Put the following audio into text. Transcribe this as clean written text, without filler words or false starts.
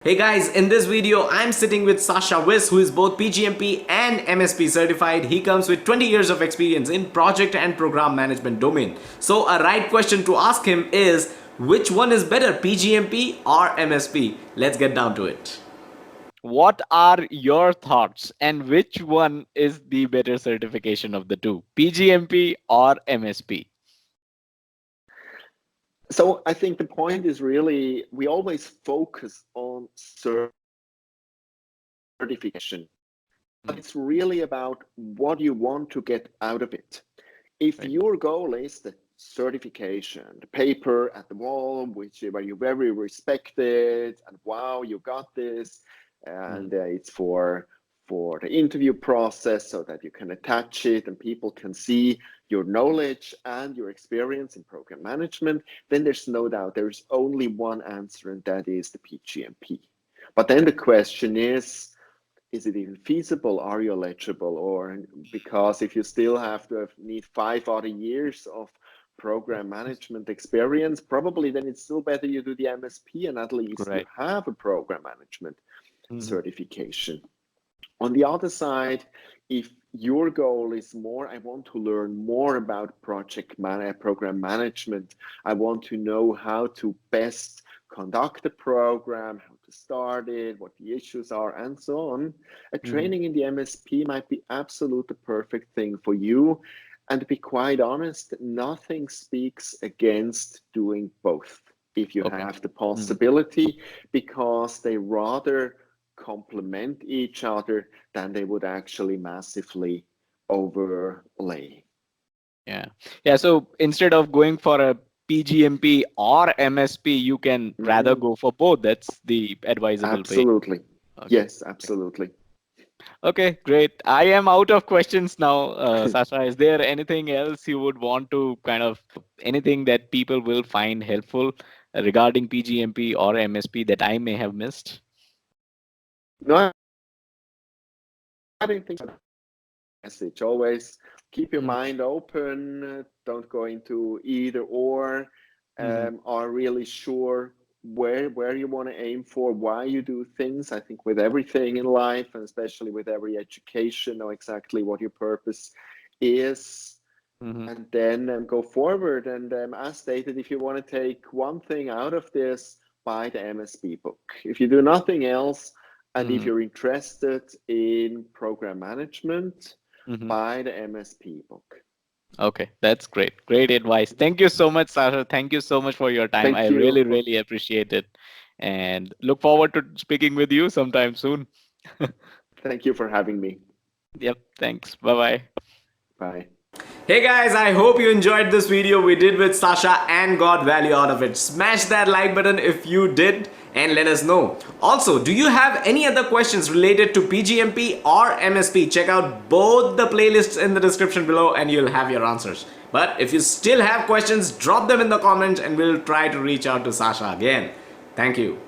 Hey guys, in this video I'm sitting with Sasha Wiss, who is both PgMP and MSP certified. He comes with 20 years of experience in project and program management domain. So a right question to ask him is, which one is better, PgMP or MSP? Let's get down to it. What are your thoughts and which one is the better certification of the two, PgMP or MSP? So I think the point is really, we always focus on certification, but it's really about what you want to get out of it. If your goal is the certification, the paper at the wall, where you're very respected and wow, you got this, and it's for the interview process so that you can attach it and people can see your knowledge and your experience in program management, then there's no doubt there's only one answer, and that is the PgMP. But then the question is it even feasible? Are you eligible? Or because if you still need 5 other years of program management experience, probably then it's still better you do the MSP and at least you have a program management certification. On the other side, if your goal is more, I want to learn more about program management, I want to know how to best conduct the program, how to start it, what the issues are, and so on, a training in the MSP might be absolutely the perfect thing for you. And to be quite honest, nothing speaks against doing both if you have the possibility, because they rather complement each other than they would actually massively overlay. Yeah. So instead of going for a PgMP or MSP, you can rather go for both. That's the advisable way. Absolutely. Yes, absolutely. Okay, great. I am out of questions now, Sasha. Is there anything else you would want to anything that people will find helpful regarding PgMP or MSP that I may have missed? No, I don't think so. Message always keep your mind open, don't go into either or, are really sure where you want to aim for, why you do things. I think with everything in life, and especially with every education, know exactly what your purpose is, and then go forward. And as stated, if you want to take one thing out of this, buy the MSP book. If you do nothing else, and if you're interested in program management, buy the MSP book. Okay, that's great. Great advice. Thank you so much, Sasha. Thank you so much for your time. I really appreciate it, and look forward to speaking with you sometime soon. Thank you for having me. Yep, thanks. Bye-bye. Bye. Hey guys, I hope you enjoyed this video we did with Sasha and got value out of it. Smash that like button if you did and let us know. Also, do you have any other questions related to PgMP or MSP? Check out both the playlists in the description below and you'll have your answers. But if you still have questions, drop them in the comments and we'll try to reach out to Sasha again. Thank you.